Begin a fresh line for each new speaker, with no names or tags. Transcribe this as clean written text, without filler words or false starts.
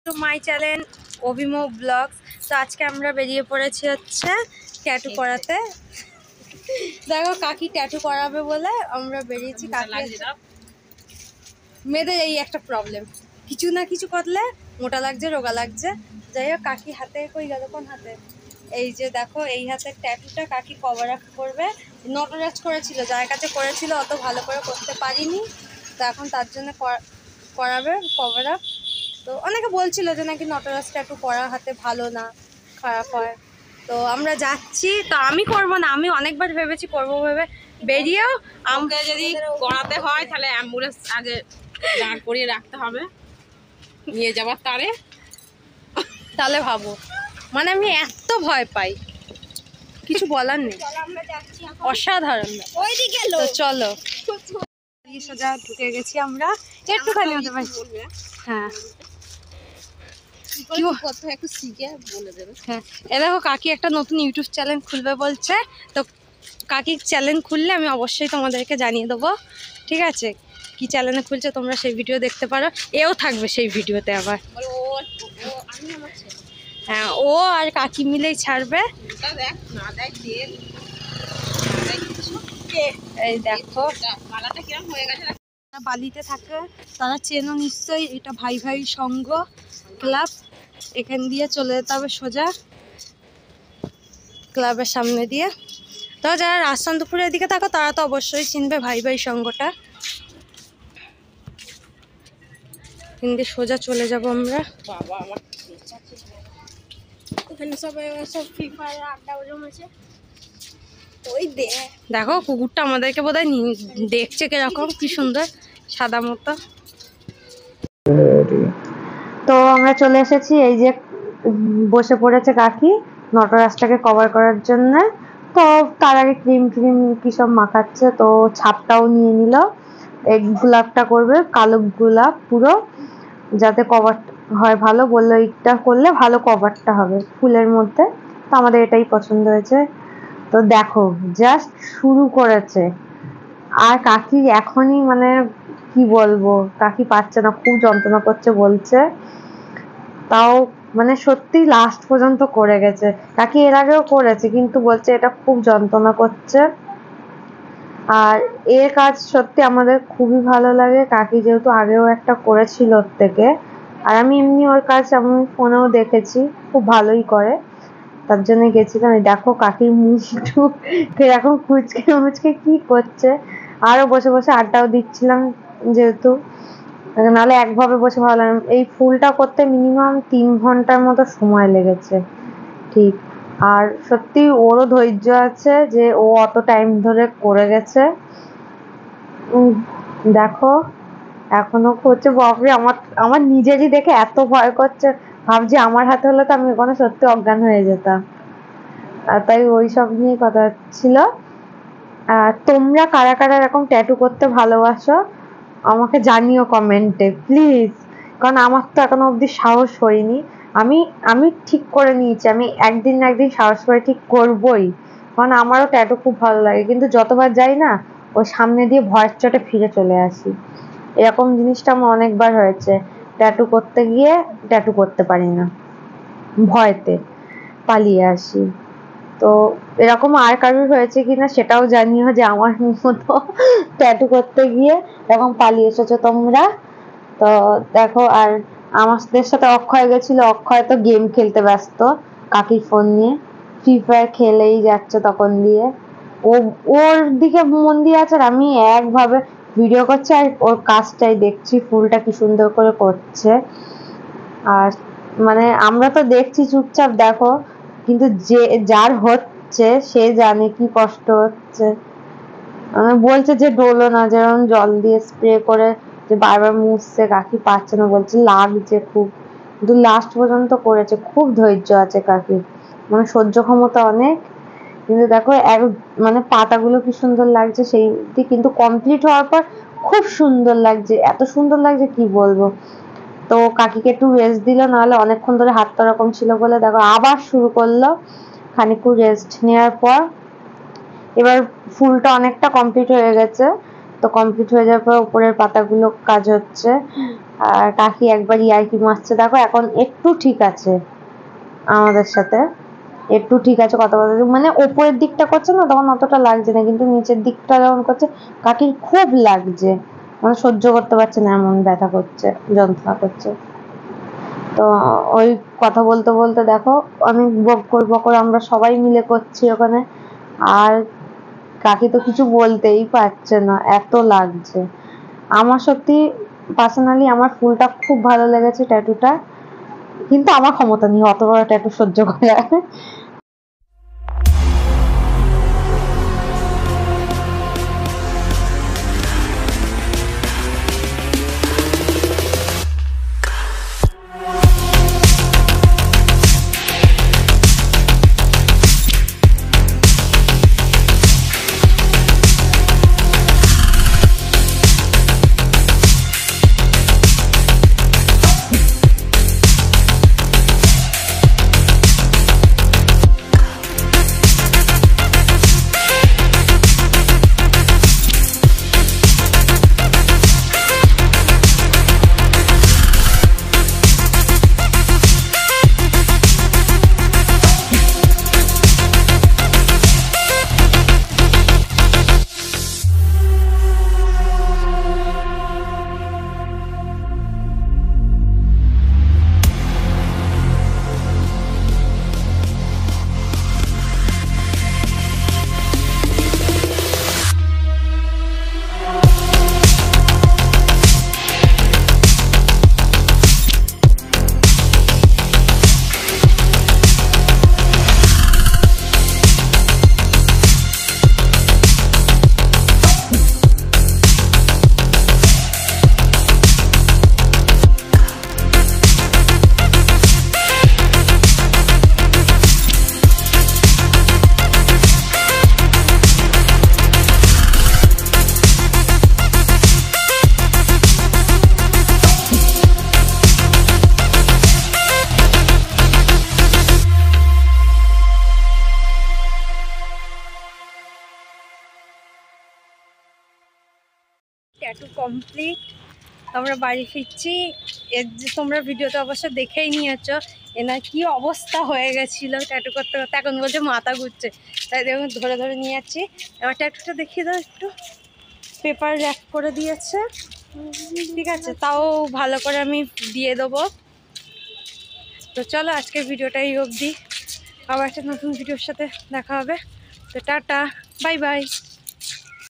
Two my channel Abhimo vlogs. তো আজকে আমরা বেরিয়ে পড়েছি হচ্ছে ট্যাটু করাতে। দেখো কাকি ট্যাটু করাবে বলে আমরা বেরিয়েছি। মেয়েদের এই একটা প্রবলেম, কিছু না কিছু করলে মোটা লাগছে, রোগা লাগছে। যাই হোক, কাকি হাতে কই গেল, কোন হাতে? এই যে দেখো, এই হাতের ট্যাটুটা কাকি কভার আপ করবে। নটরাজ করেছিল, যার কাছে করেছিল অত ভালো করে করতে পারিনি, তো এখন তার জন্য করাবে কভার আপ। তো অনেকে বলছিল যে নাকি নটরাজ ট্যাটু করা হাতে ভালো না, খারাপ হয়। তো আমরা যাচ্ছি। তো আমি করব না, আমি অনেকবার ভেবেছি করবো ভেবে বেরিয়েও
আমাকে যদি করাতে হয় তাহলে অ্যাম্বুলেন্স আগে দাঁড় করিয়ে রাখতে হবে, নিয়ে যাবার তারে।
তাহলে ভাবো, মানে আমি এত ভয় পাই, কিছু বলার নেই। অসাধারণ। তো চলো, সোজা ঢুকে গেছি আমরা, একটুখানি হতে পারি। হ্যাঁ,
একটু শিখে বলে দেবে।
হ্যাঁ, এ দেখো কাকি একটা নতুন ইউটিউব চ্যানেল খুলবে বলছে। তো কাকির চ্যানেল খুললে আমি অবশ্যই তোমাদেরকে জানিয়ে দেবো, ঠিক আছে? কি চ্যানেলে খুলছে তোমরা সেই ভিডিও দেখতে পারো, এও থাকবে সেই ভিডিওতে আবার। হ্যাঁ, ও আর কাকি মিলেই ছাড়বে। এই দেখো বালিতে থাকে, তারা চেনো নিশ্চয়ই, এটা ভাই ভাই সংঘ ক্লাব। এখান দিয়ে চলে যেতে হবে সোজা ক্লাবের সামনে দিয়ে। তো যারা রাজচন্দ্রপুরের দিকে থাকো তারা তো অবশ্যই চিনবে ভাই ভাই সংঘটা। কিন্তু সোজা চলে যাব আমরা।
বাবা আমার এখানে সব ফ্রি ফায়ার আড্ডা জমেছে। ওই
দেখো কুকুরটা আমাদেরকে বোধহয় দেখছে কিরকম, কি সুন্দর সাদা মতো। তো আমরা চলে এসেছি, এই যে বসে পড়েছে কাকি নটরাজটাকে কভার করার জন্য। তো তার আগে ক্রিম ক্রিম কি সব মাখাচ্ছে, তো ছাপটাও নিয়ে নিল। এই গোলাপটা করবে, কালো গোলাপ পুরো, যাতে কভার হয় ভালো। বললো এইটা করলে ভালো কভারটা হবে ফুলের মধ্যে। তো আমাদের এটাই পছন্দ হয়েছে। তো দেখো জাস্ট শুরু করেছে, আর কাকি এখনই মানে কি বলবো, কাকি পাচ্ছে না, খুব যন্ত্রণা করছে বলছে। তাও মানে সত্যি লাস্ট পর্যন্ত করে গেছে। কাকি এর আগেও করেছে, কিন্তু বলছে এটা খুব যন্ত্রণা করছে। আর এর কাজ সত্যি আমাদের খুবই ভালো লাগে। কাকি যেহেতু আগেও একটা করেছিল ওর থেকে, আর আমি এমনি ওর কাজ আমি ফোনেও দেখেছি, খুব ভালোই করে, তার জন্য গেছিলাম। দেখো কাকির মুখটু কিরকম কুচকে মুচকে কি করছে। আরো বসে বসে আড্ডাও দিচ্ছিলাম, যেহেতু নাহলে একভাবে বসে ভালো লাগে। এই ফুলটা করতে মিনিমাম 3 ঘন্টার মতো সময় লেগেছে, ঠিক। আর সত্যি ওরও ধৈর্য আছে যে ও অত টাইম ধরে করে গেছে। দেখো এখনো করছে। বাপরে, আমার আমার নিজেরই দেখে এত ভয় করছে, ভাবছি আমার হাতে হলে তো আমি ওখানে সত্যি অজ্ঞান হয়ে যেতাম। তাই ওই সব নিয়ে কথা ছিল। তোমরা কারা কারা এরকম ট্যাটু করতে ভালোবাসো আমাকে জানিও কমেন্টে প্লিজ, কারণ আমার তো এখনো অবধি সাহস হয়নি। আমি আমি ঠিক করে নিয়েছি, আমি একদিন না একদিন সাহস করে ঠিক করবই, কারণ আমারও ট্যাটু খুব ভালো লাগে। কিন্তু যতবার যাই না, ওই সামনে দিয়ে ভয়ের চোটে ফিরে চলে আসি। এরকম জিনিসটা আমার অনেকবার হয়েছে, ট্যাটু করতে গিয়ে ট্যাটু করতে পারি না, ভয়তে পালিয়ে আসি। তো এরকম আর কারোর হয়েছে কিনা সেটাও জানিও, যে আমার মতো ট্যাটু করতে গিয়ে এরকম পালিয়ে এসেছো তোমরা। তো দেখো, আর আমাদের সাথে অক্ষয় গেছিল। অক্ষয় তো গেম খেলতে ব্যস্ত, কাকির ফোন নিয়ে ফ্রি ফায়ার খেলেই যাচ্ছে তখন দিয়ে। ও ওর দিকে মন দিয়ে আছে, আর আমি একভাবে ভিডিও করছি আর ওর কাজটাই দেখছি, ফুলটা কি সুন্দর করে করছে। আর মানে আমরা তো দেখছি চুপচাপ, দেখো, কিন্তু যে যার হচ্ছে সে জানে কি কষ্ট হচ্ছে। বলছে যে ডোলো না, যেরকম জল দিয়ে স্প্রে করে যে বারবার মুছছে, কাকি পাচ্ছে না, বলছে লাগছে খুব। কিন্তু লাস্ট পর্যন্ত করেছে, খুব ধৈর্য আছে কাকি, মানে সহ্য ক্ষমতা অনেক। কিন্তু দেখো এক মানে পাতাগুলো কি সুন্দর লাগছে সেই দিক, কিন্তু কমপ্লিট হওয়ার পর খুব সুন্দর লাগছে, এত সুন্দর লাগছে কি বলবো। তো কাকিকে একটু রেস্ট দিল, নাহলে অনেকক্ষণ ধরে হাতটা এরকম ছিল বলে দেখো আবার শুরু করলো। খানিকক্ষণ রেস্ট নেওয়ার পর এবার ফুলটা অনেকটা কমপ্লিট হয়ে গেছে। তো কমপ্লিট হয়ে যাওয়ার পর উপরের পাতাগুলো কাজ হচ্ছে। আর কাকি একবার ইয়ার্কি মারছে, দেখো এখন একটু ঠিক আছে আমাদের সাথে, একটু ঠিক আছে কথা বলতে, মানে ওপরের দিকটা করছে না তখন অতটা লাগছে না, কিন্তু নিচের দিকটা যখন করছে কাকির খুব লাগছে, মানে সহ্য করতে পারছে না, এমন ব্যথা করছে, যন্ত্রণা করছে। তো ওই কথা বলতে বলতে দেখো অনেক বকর বকর আমরা সবাই মিলে করছি ওখানে। আর কাকি তো কিছু বলতেই পারছে না, এত লাগছে। আমার সত্যি পার্সোনালি আমার ফুলটা খুব ভালো লেগেছে, ট্যাটুটা, কিন্তু আমার ক্ষমতা নেই অত বড় ট্যাটু সহ্য করা।
ট্যাটু কমপ্লিট, আমরা বাড়ি ফিরছি। এর যে তোমরা ভিডিওতে অবশ্য দেখেই নিয়েছো এনার কি অবস্থা হয়ে গেছিলো ট্যাটু করতে করতে, এখন বলছে মাথা ঘুরছে, তাই দেখুন ধরে ধরে নিয়ে যাচ্ছি। এবার ট্যাটুটা দেখিয়ে দাও একটু, পেপার র্যাপ করে দিয়েছে, ঠিক আছে, তাও ভালো করে আমি দিয়ে দেবো। তো চলো আজকের ভিডিওটা এই অবধি, আবার একটা নতুন ভিডিওর সাথে দেখা হবে। তো টাটা, বাই বাই।